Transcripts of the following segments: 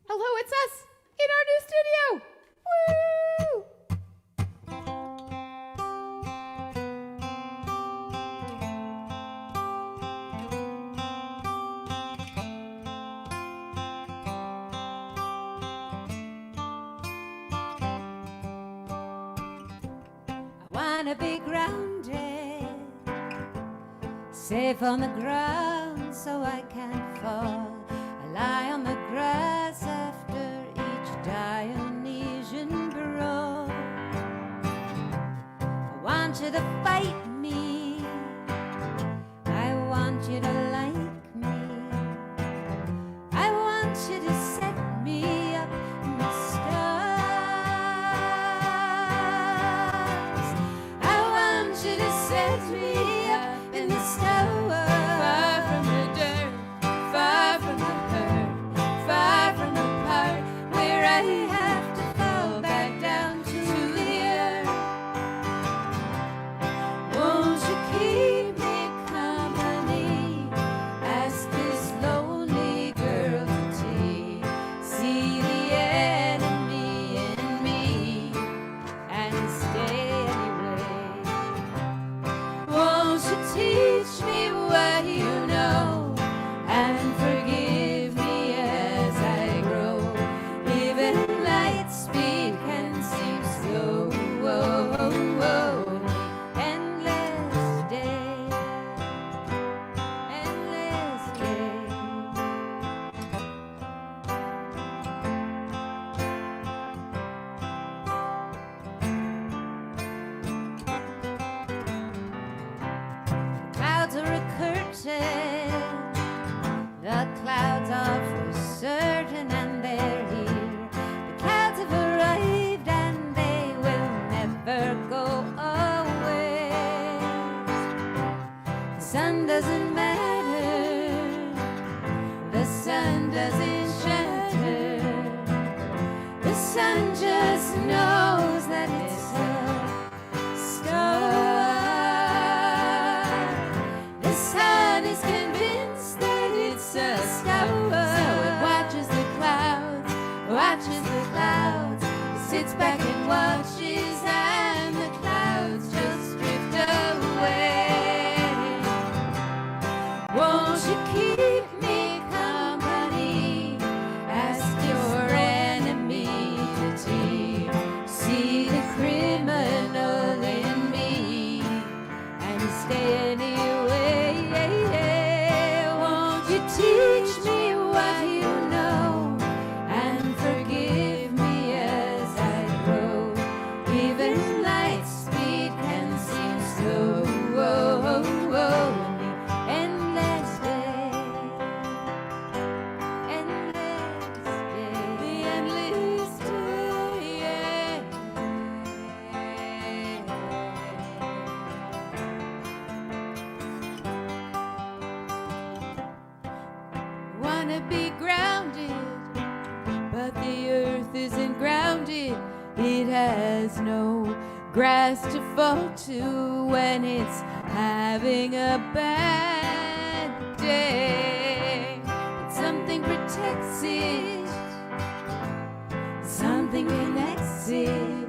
Hello, it's us in our new studio. Woo! I wanna be grounded, safe on the ground so I can't fall. I lie on the grass after each Dionysian brawl. I want you to fight me, I want you to like me, I want you to set me up in the stars. I want you to set me up in the stars. Far from the dirt, far from the hurt, far from the part where I have to fall back down to the earth. Won't you keep me company? Ask this lonely girl to tea. See the enemy in me and stay anyway. Won't you teach me what you know and forgive me as I grow? Even light speed can seem slow. Endless day, endless day. Clouds are a curtain, the clouds are for certain and they're here. The clouds have arrived and they will never go away. The sun doesn't matter, the sun doesn't shatter. The sun just knows that it's a star. The sun is convinced that it's a star. So it watches the clouds, watches the clouds. It sits back and watches and the clouds just drift away. Won't you keep me company? Ask your enemy to tea. See the criminal in me and stay anyway. Won't you teach me what you know and forgive me as I grow? Even light speed can seem slow. Endless day, endless day, the endless day. Wanna be grounded, but the earth isn't grounded. It has no grass to fall to when it's having a bad day. But something protects it, something connects it,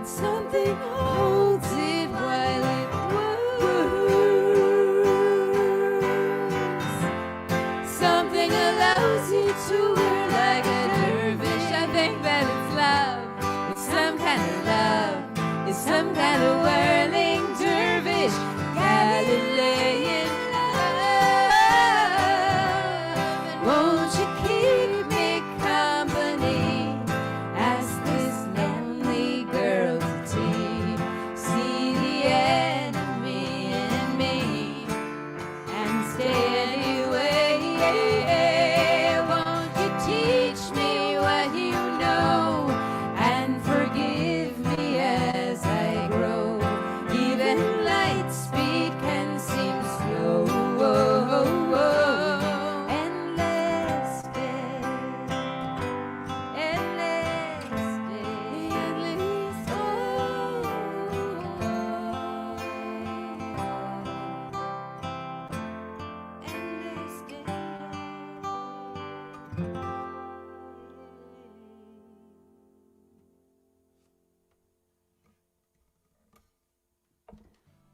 something holds it while it woos. Something allows you to wear like a dervish. I think that it's love. It's some kind of love. It's some kind of whirling dervish. Galilean love. And won't you keep me company? Ask this lonely girl to tea.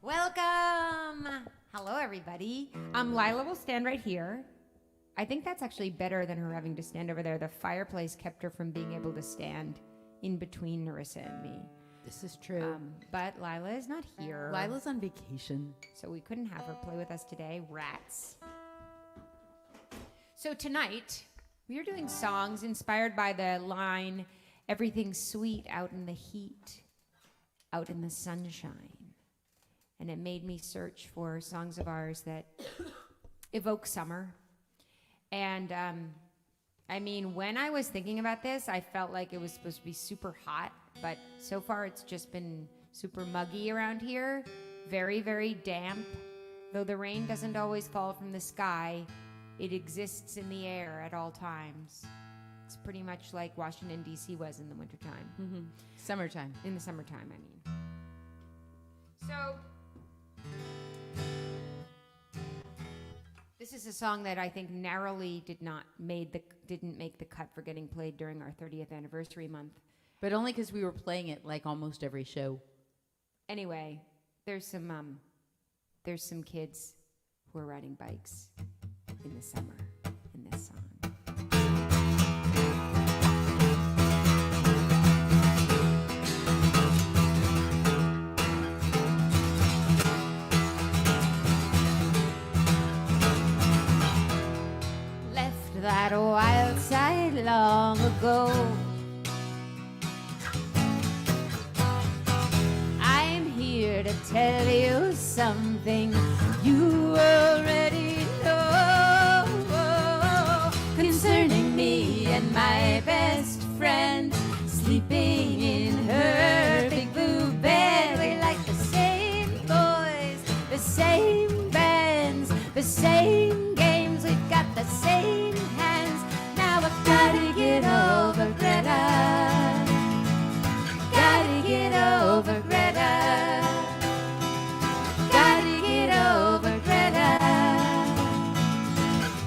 Welcome. Hello, everybody. Lila will stand right here. I think that's actually better than her having to stand over there. The fireplace kept her from being able to stand in between Narissa and me. This is true. But Lila is not here. Lila's on vacation. So we couldn't have her play with us today. Rats. So tonight, we are doing songs inspired by the line, "Everything's sweet out in the heat, out in the sunshine." And it made me search for songs of ours that evoke summer. And I mean, when I was thinking about this, I felt like it was supposed to be super hot, but so far it's just been super muggy around here. Very, very damp. Though the rain doesn't always fall from the sky, it exists in the air at all times. It's pretty much like Washington, D.C. was in the wintertime. Mm-hmm. Summertime. In the summertime, I mean. So, this is a song that I think narrowly didn't make the cut for getting played during our 30th anniversary month. But only because we were playing it like almost every show. Anyway, there's some kids who are riding bikes in the summer in this song. Left that wild side long ago. I'm here to tell you something you already know concerning me and my best friend sleeping in her big blue bed. We like the same boys, the same bands, the same games. We've got the same hands. Now I've gotta get over Greta. Gotta get over Greta. Gotta get over Greta.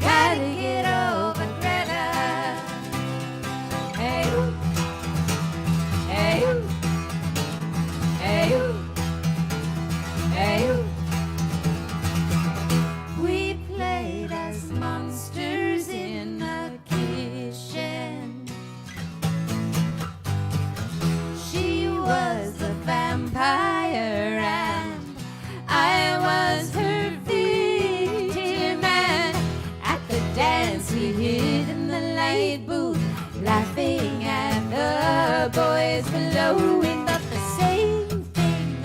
Gotta get over Greta. Hey, hey, hey, hey. We played as monsters in the kitchen. She was a vampire and I was her victim. And at the dance we hid in the light booth, laughing at the boys below. We thought the same thing,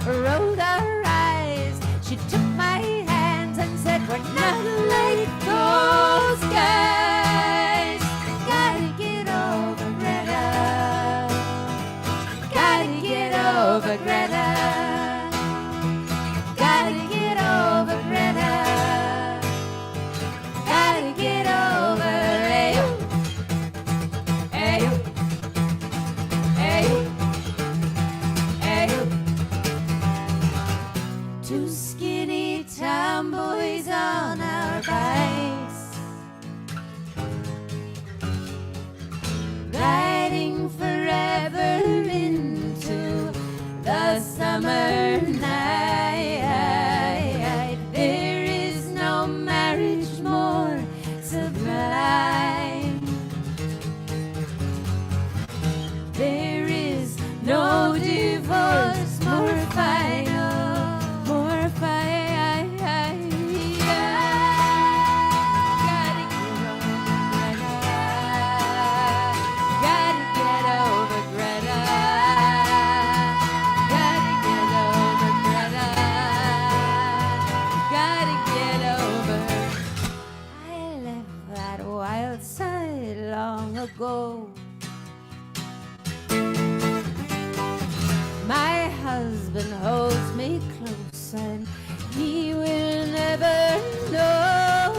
rolled our eyes. She took my hands and said, "We're not like those guys." Gotta get over Greta. Gotta get over Greta. Gotta get over Greta. Gotta get over. Hey, hey, hey, hey. Two skinny tomboys on our bikes, riding forever into the summer night. There is no marriage more sublime. There is no divorce more final, more final. Gotta get over Greta. Gotta get over Greta. Gotta get over. I left that wild side long ago. My husband holds me close and he will never know.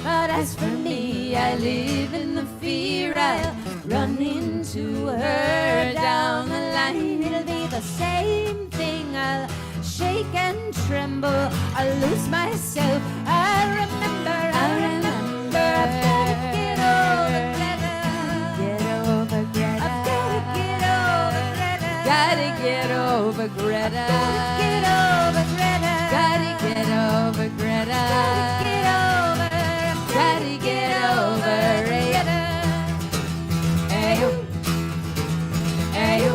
But as for me, I live in the fear I'll run into her down the line. It'll be the same thing. I'll shake and tremble. I'll lose myself. I remember. I've gotta get over Greta. Get over Greta. I've gotta get over Greta. Gotta get over over Greta. Get over Greta. Gotta get over Greta. Get over. Gotta get over Greta. Ayo. Ayo.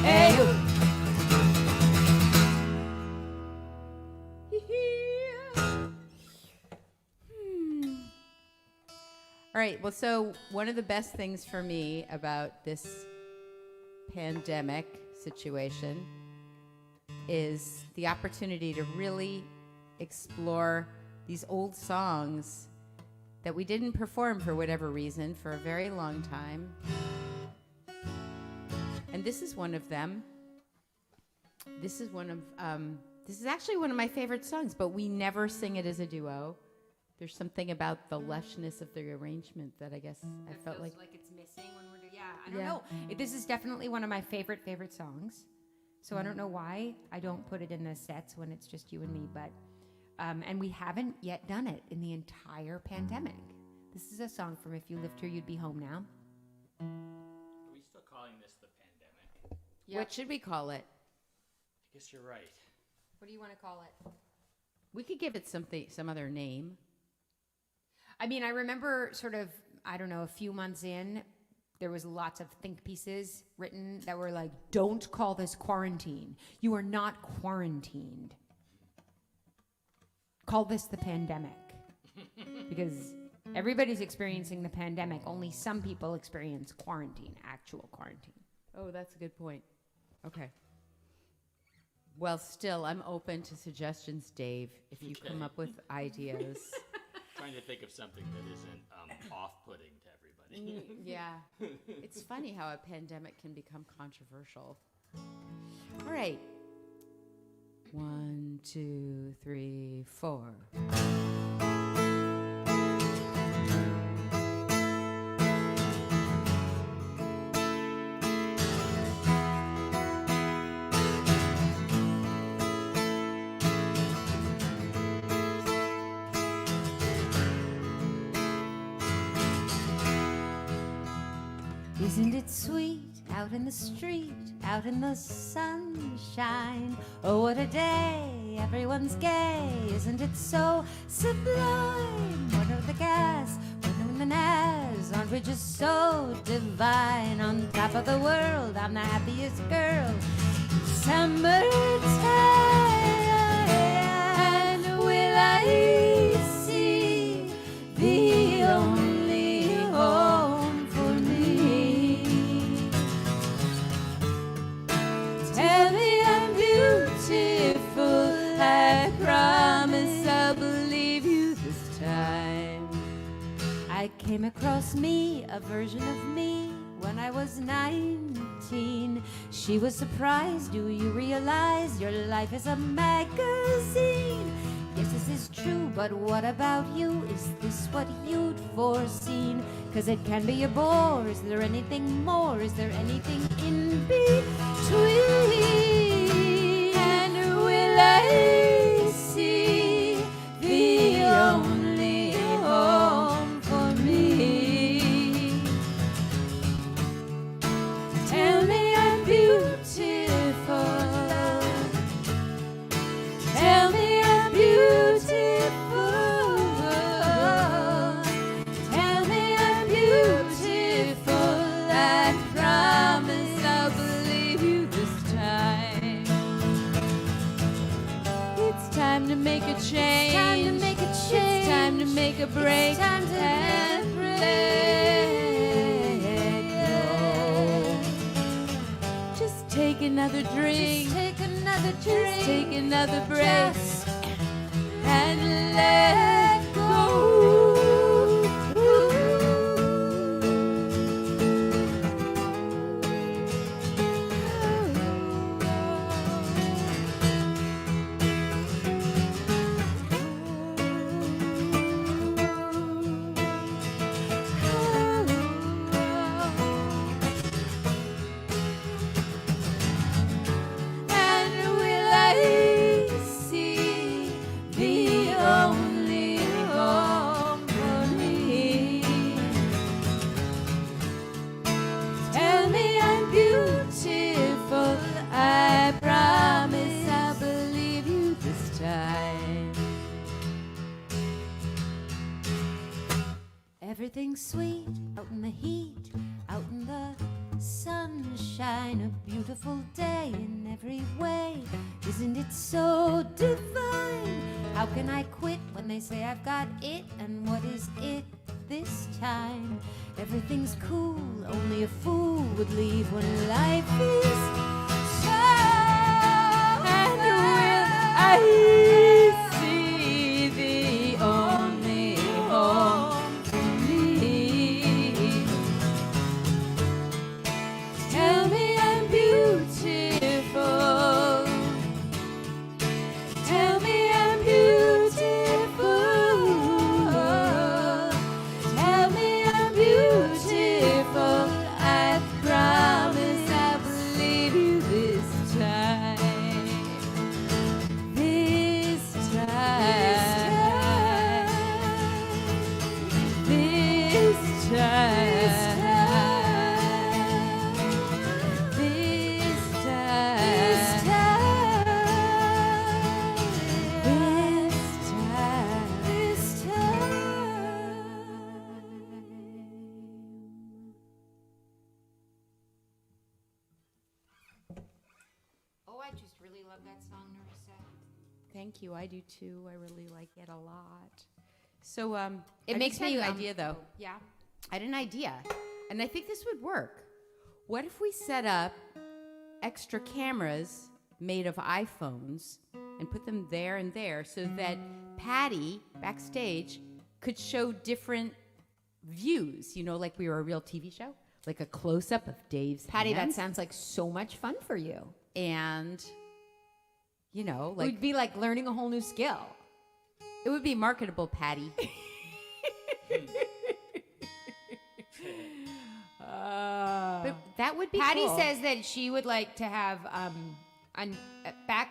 Ayo. All right, well, so one of the best things for me about this pandemic situation is the opportunity to really explore these old songs that we didn't perform for whatever reason for a very long time. And this is one of them. This is actually one of my favorite songs, but we never sing it as a duo. There's something about the lushness of the arrangement that I guess I felt like it's missing when we're doing. I don't know. This is definitely one of my favorite songs. So I don't know why I don't put it in the sets when it's just you and me, but and we haven't yet done it in the entire pandemic. This is a song from If You Lived Here, You'd Be Home Now. Are we still calling this the pandemic? Yep. What should we call it? I guess you're right. What do you want to call it? We could give it some other name. I mean, I remember sort of, I don't know, a few months in, there was lots of think pieces written that were like, don't call this quarantine. You are not quarantined. Call this the pandemic. Because everybody's experiencing the pandemic. Only some people experience quarantine, actual quarantine. Oh, that's a good point. Okay. Well, still, I'm open to suggestions, Dave, if you come up with ideas. Trying to think of something that isn't off-putting to everybody. Yeah. It's funny how a pandemic can become controversial. All right. 1, 2, 3, 4. Isn't it sweet out in the street, out in the sunshine? Oh, what a day, everyone's gay. Isn't it so sublime? What of the gas, what of the naz? Aren't we just so divine? On top of the world, I'm the happiest girl. Summertime, and will I see the only home for me? Tell me I'm beautiful, I promise I'll believe you this time. I came across me, a version of me, when I was 19. She was surprised, do you realize your life is a magazine? Yes, this is true, but what about you? Is this what you'd foreseen? 'Cause it can be a bore, is there anything more? Is there anything in between? And will I see the only home for me? Tell me I'm beautiful. Tell me I'm beautiful. Tell me I'm beautiful. I promise I'll believe you this time. It's time to make a change. It's time to make a change. It's time to make a break. It's time to and break. Just take another drink. Just take another drink. Just take another breath. And let go. And will I see the only home sunshine, a beautiful day in every way. Isn't it so divine? How can I quit when they say I've got it? And what is it this time? Everything's cool, only a fool would leave when life is so. And will I see the only home for me? Tell me I'm beautiful. Tell me I'm beautiful. Tell me I'm beautiful. I promise I'll believe you this time. This time. This time. Oh, I just really love that song, Narissa. Thank you. I do too. I really like it a lot. So It makes me idea though. Yeah. I had an idea, and I think this would work. What if we set up extra cameras made of iPhones and put them there and there so that Patty backstage could show different views, you know, like we were a real TV show, like a close-up of Dave's Patty, that hands, sounds like so much fun for you. and, you know, It like would be like learning a whole new skill. it would be marketable, Patty. But that would be Patty cool. says that she would like to have back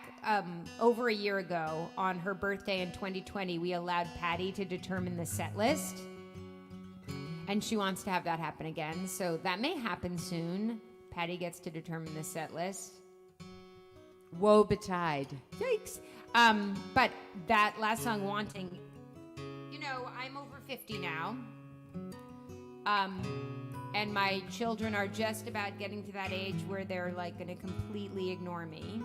over a year ago on her birthday in 2020, we allowed Patty to determine the set list. And she wants to have that happen again. So that may happen soon. Patty gets to determine the set list. Woe betide. Yikes. But that last song, Wanting, you know, I'm over 50 now. And my children are just about getting to that age where they're like going to completely ignore me.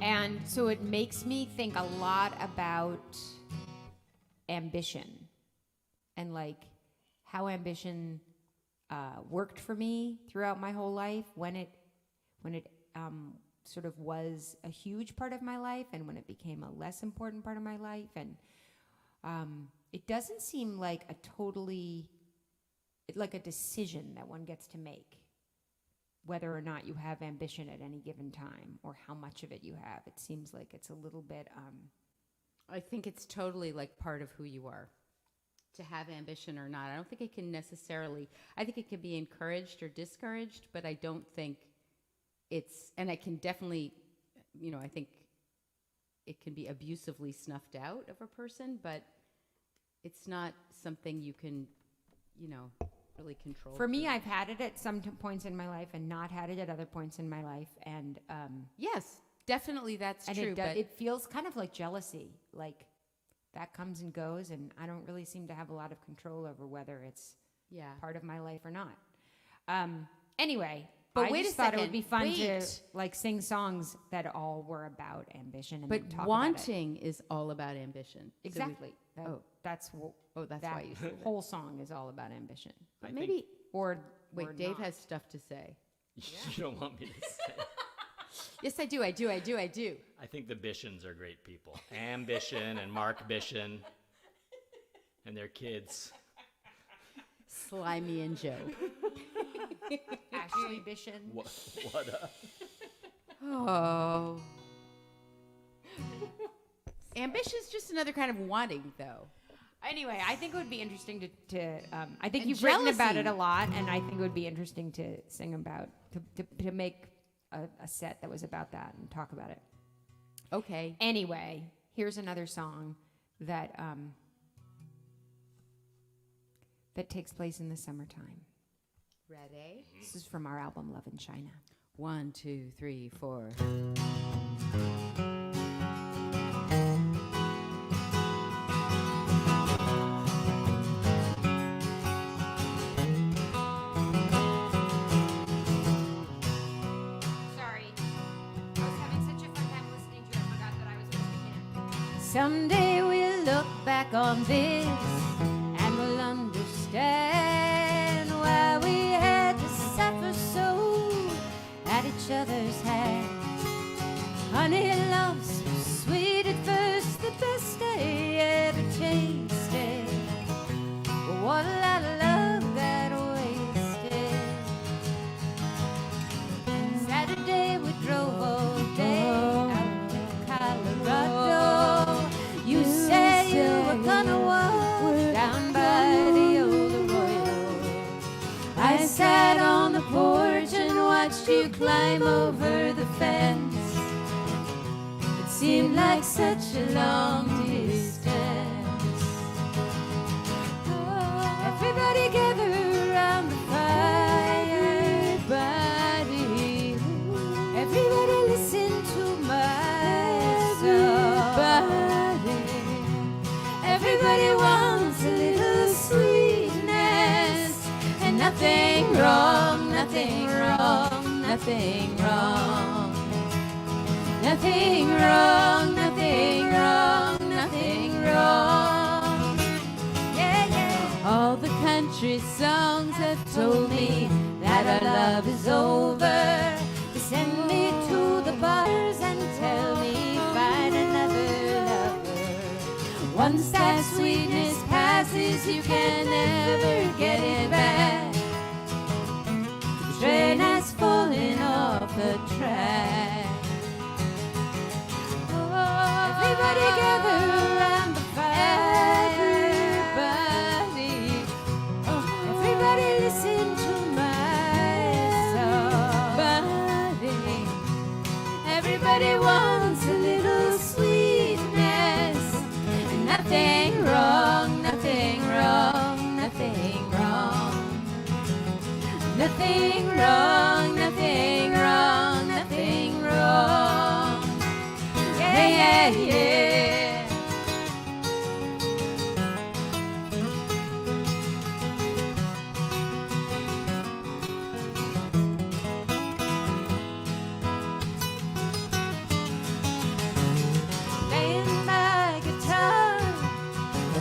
And so it makes me think a lot about ambition and like how ambition worked for me throughout my whole life, when it sort of was a huge part of my life and when it became a less important part of my life. And it doesn't seem like a decision that one gets to make, whether or not you have ambition at any given time or how much of it you have. It seems like it's a little bit I think it's totally like part of who you are, to have ambition or not. I don't think it can necessarily, I think it can be encouraged or discouraged, but I don't think it's, and I can definitely, you know, I think it can be abusively snuffed out of a person, but it's not something you can, you know, really control. for me. I've had it at some points in my life and not had it at other points in my life. And Yes, definitely that's and true. But it feels kind of like jealousy, like that comes and goes, and I don't really seem to have a lot of control over whether it's yeah. part of my life or not. Anyway, But I wait just a thought it second. would be fun to Wait. like sing songs that all were about ambition and But then talk wanting is all about ambition. about it. So we- Exactly. that's That why you said that. whole song is all about ambition. But I maybe, Or wait, or Dave not. has stuff to say. You don't want me to say. Yes, I do. I think the Bishons are great people. Ambition and Mark Bishon and their kids. Slimy and Joe. Ashley Bishon. What a... Oh. Ambition's just another kind of wanting, though. Anyway, I think it would be interesting to I think And you've written about jealousy. it a lot, and I think it would be interesting to sing about, to make a set that was about that and talk about it. Okay. Anyway, here's another song that that takes place in the summertime. Ready? This is from our album Love in China. 1, 2, 3, 4. Someday we'll look back on this and we'll understand why we had to suffer so at each other's hands. Honey, love's so sweet at first, the best I ever tasted. But what a lot of love got wasted. Saturday we drove all day out to Colorado. You said you were gonna walk down by the old arroyo. I sat on the porch and watched you climb over the fence. It seemed like such a long distance. Everybody gather around the fire, buddy. Everybody listen to my song. Everybody wants a little sweetness, and nothing wrong, nothing wrong, nothing wrong. Nothing wrong, nothing wrong, nothing wrong. Yeah, yeah. All the country songs have told me that our love is over. They send me to the bars and tell me find another lover. Once that sweetness passes, you can never get it back. The train has fallen off the track. Everybody gather around the fire, buddy. Everybody listen to my song, buddy. Everybody wants a little sweetness, and nothing wrong, nothing wrong, nothing wrong. Nothing wrong, nothing wrong, nothing wrong. Yeah, yeah, yeah. Playing my guitar,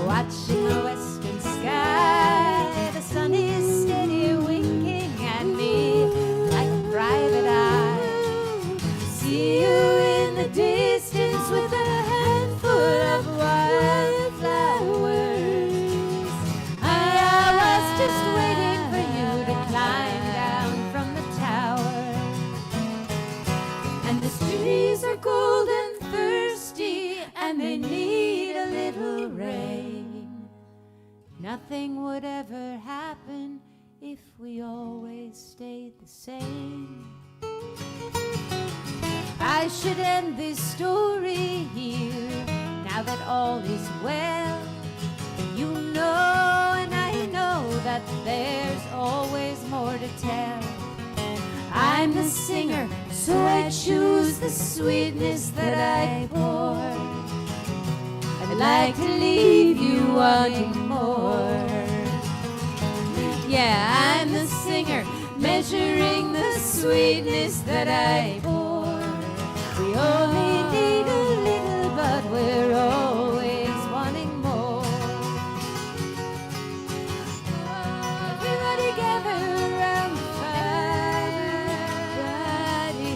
watching the western sky. The sun is steady winking at me like a private eye. See you in the distance with a handful of wildflowers. I was just waiting for you to climb down from the tower. And the trees are cold and thirsty, and they need a little rain. Nothing would ever happen if we always stayed the same. I should end this story here, now that all is well. You know and I know that there's always more to tell. I'm the singer, so I choose the sweetness that I pour. I'd like to leave you wanting more. Yeah, I'm the singer, measuring the sweetness that I pour. We only need a little, but we're always wanting more. Everybody gather around the fire, buddy.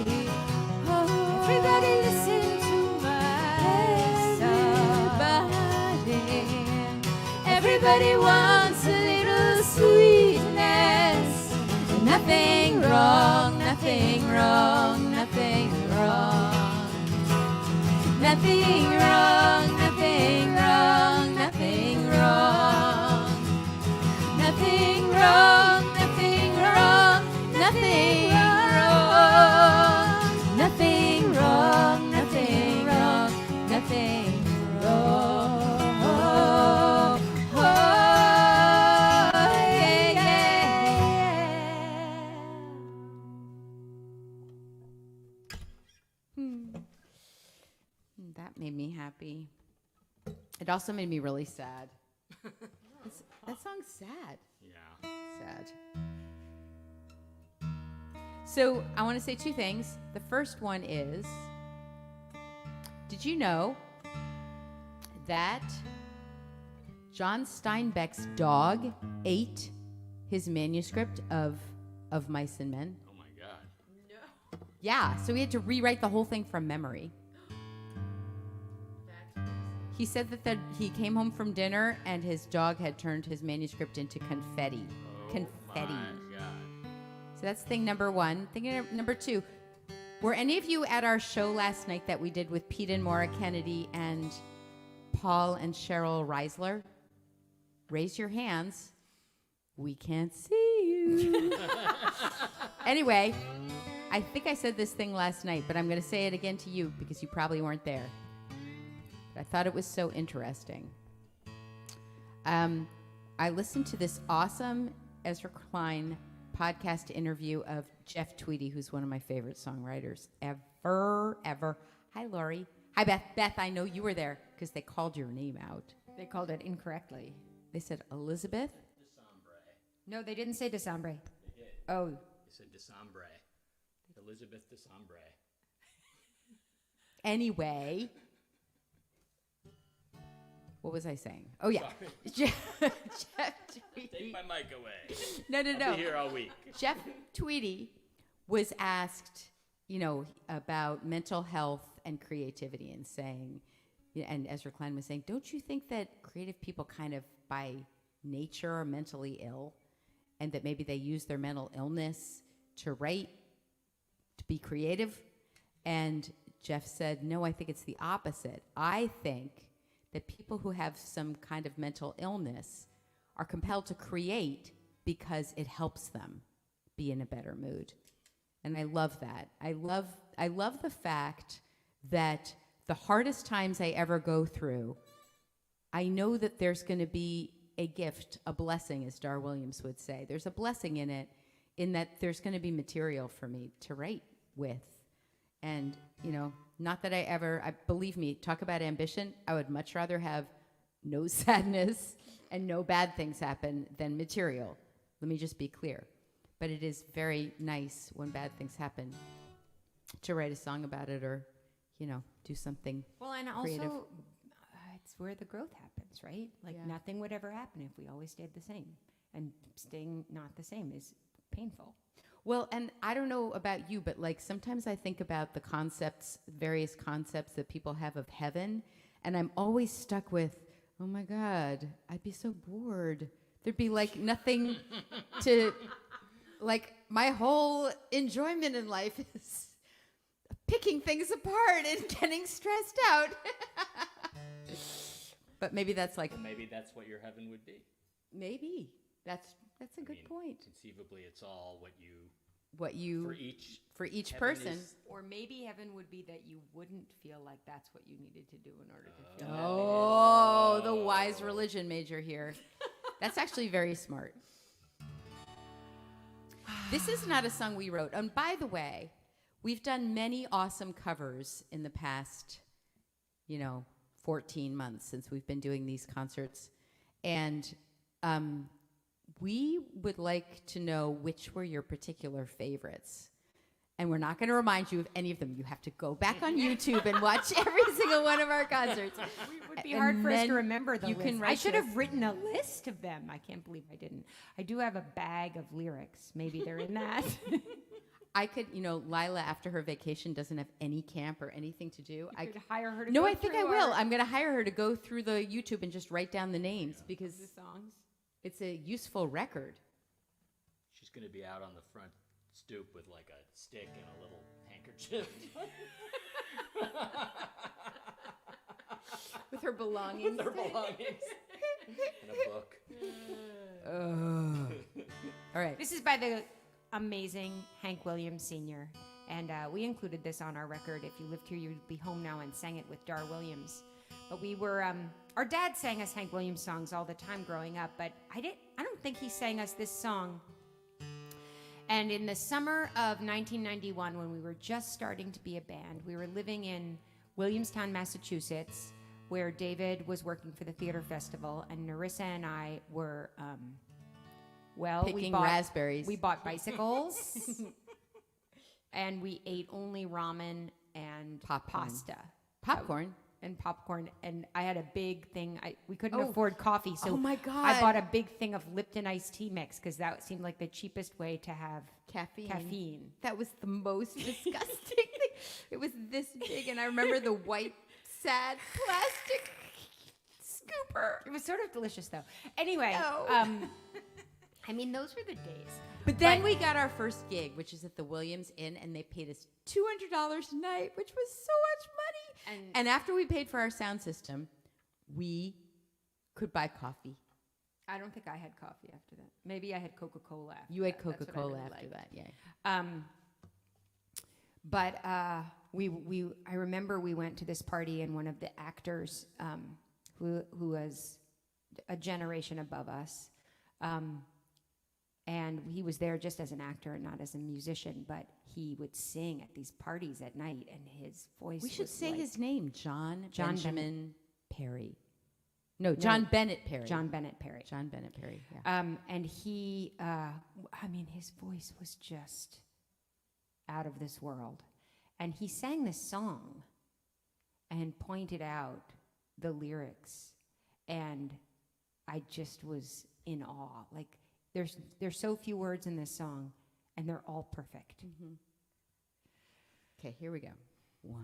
Everybody listen to my song, buddy. Everybody wants a little sweetness. Nothing wrong, nothing wrong, nothing wrong. Nothing wrong, nothing wrong, nothing wrong. Nothing wrong, nothing wrong, nothing wrong. Nothing wrong, nothing wrong, nothing wrong. Oh, yeah, yeah. That made me happy. It also made me really sad. That song's sad. Yeah. Sad. So I want to say two things. The first one is, did you know that John Steinbeck's dog ate his manuscript of Mice and Men. Oh my God. Yeah, so he had to rewrite the whole thing from memory. He said that he came home from dinner and his dog had turned his manuscript into confetti. Confetti. My God. So that's thing number one. Thing number two. Were any of you at our show last night that we did with Pete and Maura Kennedy and Paul and Cheryl Reisler? Raise your hands. We can't see you. Anyway, I think I said this thing last night, but I'm going to say it again to you because you probably weren't there. But I thought it was so interesting. I listened to this awesome Ezra Klein podcast interview of Jeff Tweedy, who's one of my favorite songwriters ever. Hi, Lori. Hi, Beth. Beth, I know you were there because they called your name out. They called it incorrectly. They said Elizabeth. No, they didn't say Decembre. They did. Oh, They said Decembre. Elizabeth Decembre. Anyway. What was I saying? Oh, yeah. Jeff Tweedy. Take my mic away. No. I'll be here all week. Jeff Tweedy was asked, about mental health and creativity and saying, and Ezra Klein was saying, don't you think that creative people kind of by nature are mentally ill and that maybe they use their mental illness to write, to be creative? And Jeff said, no, I think it's the opposite. I think that people who have some kind of mental illness are compelled to create because it helps them be in a better mood. And I love that. I love the fact that the hardest times I ever go through, I know that there's going to be a gift, a blessing, as Dar Williams would say. There's a blessing in it, in that there's going to be material for me to write with. And, not that believe me, talk about ambition, I would much rather have no sadness and no bad things happen than material. Let me just be clear. But it is very nice when bad things happen to write a song about it or, do something creative. Also, it's where the growth happens, right? Like nothing would ever happen if we always stayed the same. And staying not the same is painful. Well, and I don't know about you, but sometimes I think about the various concepts that people have of heaven, and I'm always stuck with, oh my God, I'd be so bored. There'd be nothing to, my whole enjoyment in life is picking things apart and getting stressed out. But maybe that's Maybe that's what your heaven would be. Maybe. That's a good point. Conceivably, it's all what you for each for each person. Or maybe heaven would be that you wouldn't feel like that's what you needed to do in order to feel Oh, the wise religion major here. That's actually very smart. This is not a song we wrote. And by the way, we've done many awesome covers in the past, 14 months since we've been doing these concerts. And we would like to know which were your particular favorites. And we're not going to remind you of any of them. You have to go back on YouTube and watch every single one of our concerts. It would be hard for us to remember the list. I should this. have written a list of them. I can't believe I didn't. I do have a bag of lyrics. Maybe they're in that. I could, Lila, after her vacation, doesn't have any camp or anything to do. I could hire her to No, go I think I will. I'm going to hire her to go through the YouTube and just write down the names because the songs. It's a useful record. She's going to be out on the front stoop with a stick and a little handkerchief. With her belongings. With her belongings. And a book. All right. This is by the amazing Hank Williams Sr. And we included this on our record. If you lived here, you'd be home now, and sang it with Dar Williams. But we were, our dad sang us Hank Williams songs all the time growing up, but I don't think he sang us this song. And in the summer of 1991, when we were just starting to be a band, we were living in Williamstown, Massachusetts, where David was working for the theater festival, and Narissa and I were, picking raspberries. We bought bicycles, and we ate only ramen and Popcorn. pasta. Popcorn. and popcorn, and I had a big thing. We couldn't Oh. afford coffee, so Oh my I God. bought a big thing of Lipton iced tea mix because that seemed like the cheapest way to have caffeine. That was the most disgusting thing. It was this big, and I remember the white, sad plastic scooper. It was sort of delicious, though. Anyway, No. I mean, those were the days. But then we got our first gig, which is at the Williams Inn, and they paid us $200 a night, which was so much money. And after we paid for our sound system, we could buy coffee. I don't think I had coffee after that. Maybe I had Coca-Cola after You had that. That's what I Coca-Cola really after liked. that, yeah. But I remember we went to this party, and one of the actors who was a generation above us, and he was there just as an actor and not as a musician, but he would sing at these parties at night, and his voice We should was say like his name, John John Benjamin Perry. No, John Bennett Perry. John Bennett Perry. John Bennett Perry, yeah. And he, I mean, his voice was just out of this world. And he sang this song and pointed out the lyrics. And I just was in awe. Like, there's so few words in this song, and they're all perfect. Okay, here we go. 1,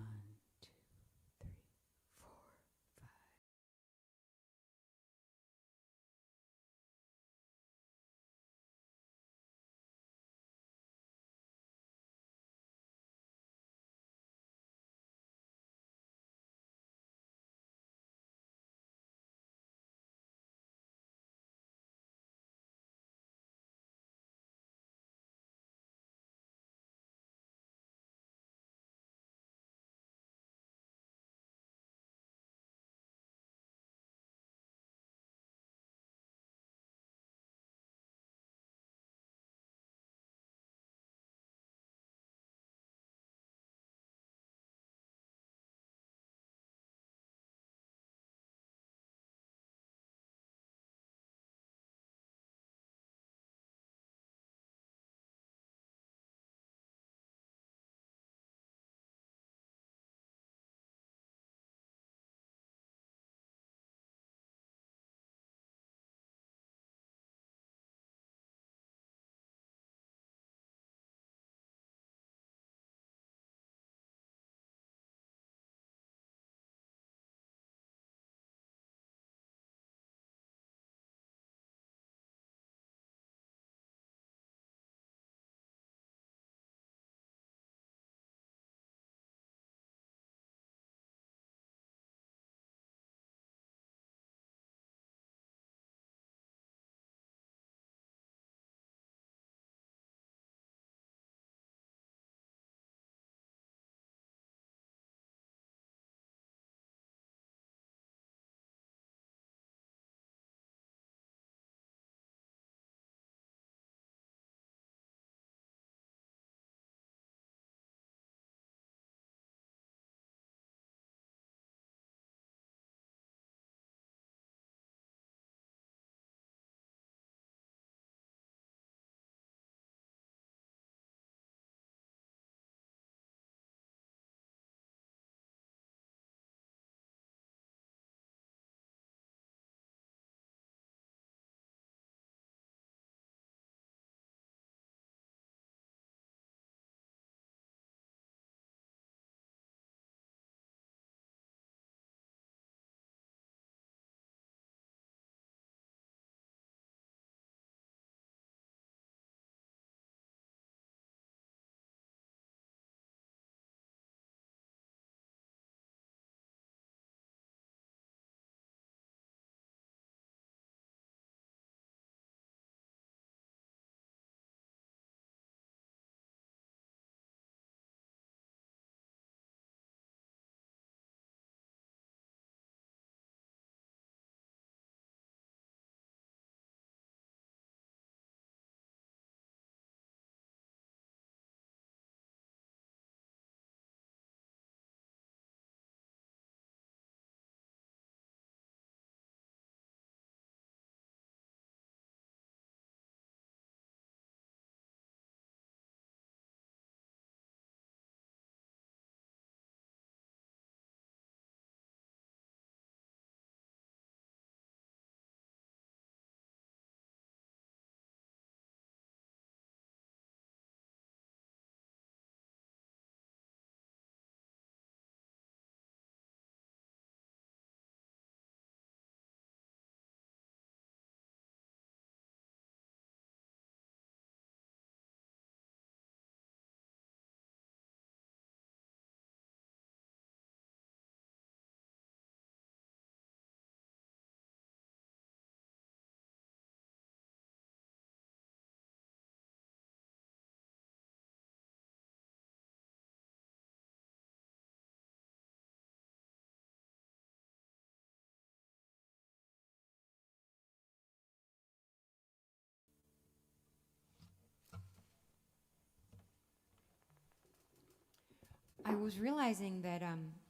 I was realizing that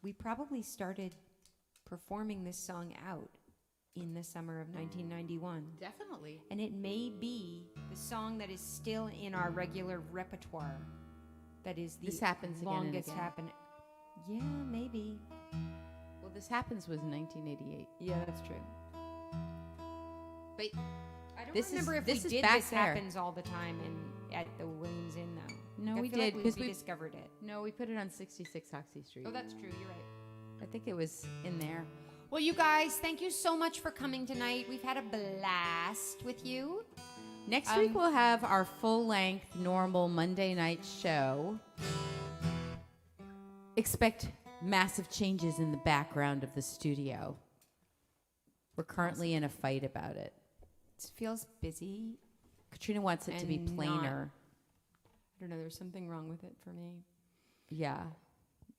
we probably started performing this song out in the summer of 1991. Definitely. And it may be the song that is still in our regular repertoire. That is the This happens again and longest again. happen. Yeah, maybe. Well, This Happens was 1988. Yeah, that's true. But I don't This is- remember if this we is did back This there. Happens all the time at the Williams Inn, though. No, I we feel did, like 'cause we we- discovered it. no, we put it on 66 Hoxie Street. Oh, that's true. You're right. I think it was in there. Well, you guys, thank you so much for coming tonight. We've had a blast with you. Next week we'll have our full-length normal Monday night show. Expect massive changes in the background of the studio. We're currently in a fight about it. It feels busy. Katrina wants it to be And plainer. I don't know. There's something wrong with it for me. Yeah.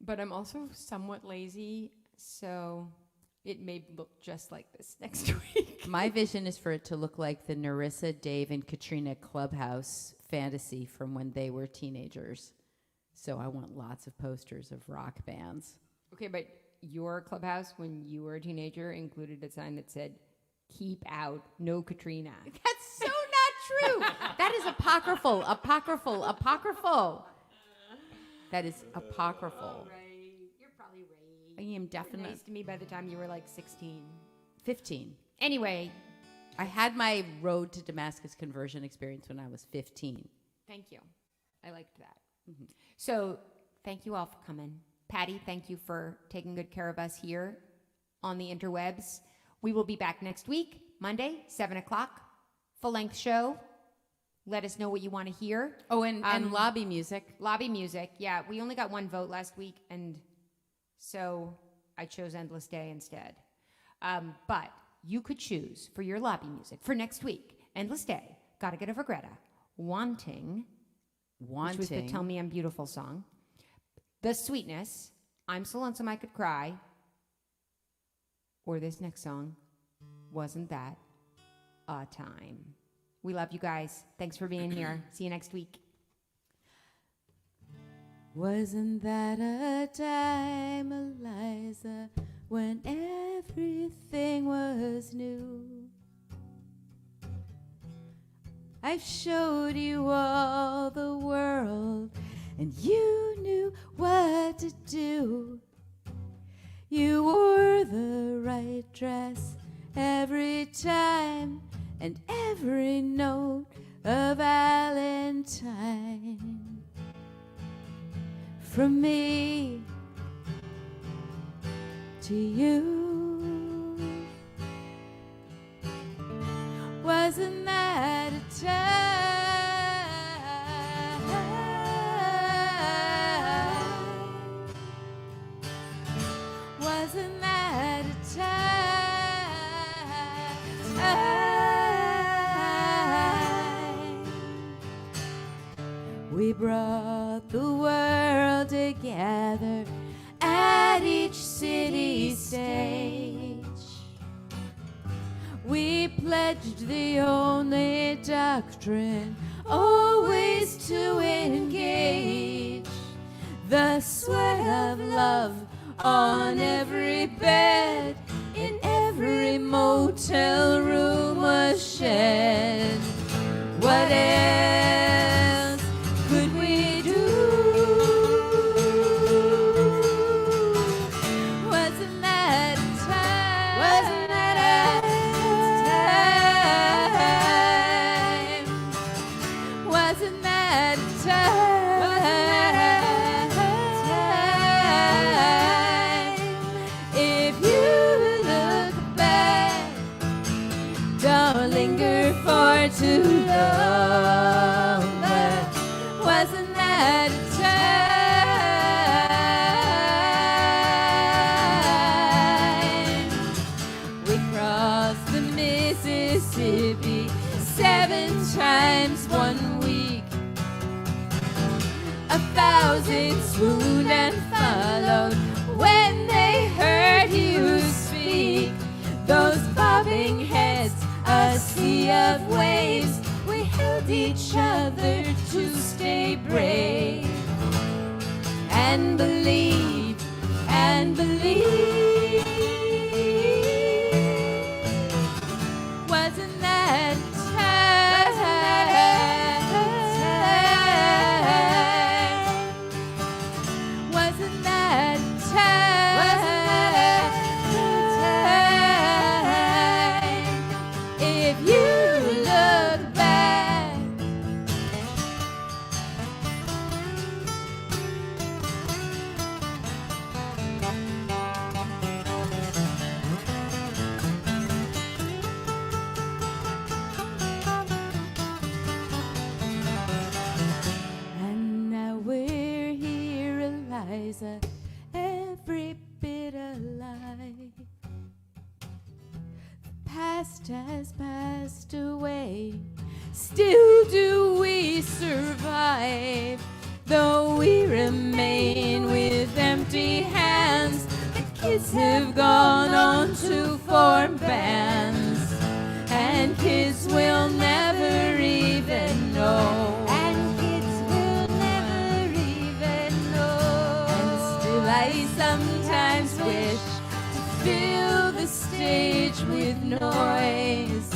But I'm also somewhat lazy, so it may look just like this next week. My vision is for it to look like the Narissa, Dave, and Katrina Clubhouse fantasy from when they were teenagers. So I want lots of posters of rock bands. Okay, but your clubhouse, when you were a teenager, included a sign that said, "Keep out, no Katrina." That's so not true. That is apocryphal. That is apocryphal. Right. You're probably right. I am You were definitely nice to me by the time you were like 16. 15. Anyway, I had my road to Damascus conversion experience when I was 15. thank you. I liked that. So thank you all for coming. Patty, thank you for taking good care of us here on the interwebs. We will be back next week, Monday, 7 o'clock, full-length show. Let us know what you want to hear. Oh, and lobby music. Lobby music. Yeah, we only got one vote last week, and so I chose Endless Day instead. But you could choose for your lobby music for next week. Endless Day, Gotta Get Over Greta, Wanting, which was the Tell Me I'm Beautiful song, The Sweetness, I'm So Lonesome I Could Cry, or this next song, Wasn't That a Time? We love you guys. Thanks for being here. See you next week. Wasn't that a time, Eliza, when everything was new? I've showed you all the world, and you knew what to do. You wore the right dress every time, and every note of Valentine. From me to you, wasn't that a time? Wasn't that a time? We brought the world together at each city stage. We pledged the only doctrine always to engage. The sweat of love on every bed, in every motel room was shed. What else could we do? Wasn't that a time? Wasn't that a time? Wasn't that a time? If you look back, don't linger for too long. But wasn't that a time? We crossed the Mississippi 7 times 1 week. 1,000 swooned and followed when they heard you speak. Those bobbing heads, a sea of waves, we held each other to stay brave and believe. eyes are every bit alive. The past has passed away, still do we survive. Though we remain with empty hands, the kids have gone on to form bands, and kids will never even know. And kids will never even know. And still I sometimes wish to fill the stage with noise,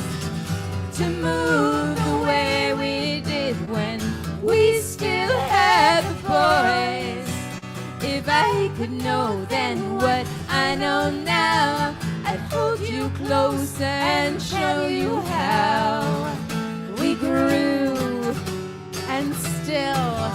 to move the way we did when we still had the poise. If I could know then what I know now, I'd hold you closer and show you how we grew and still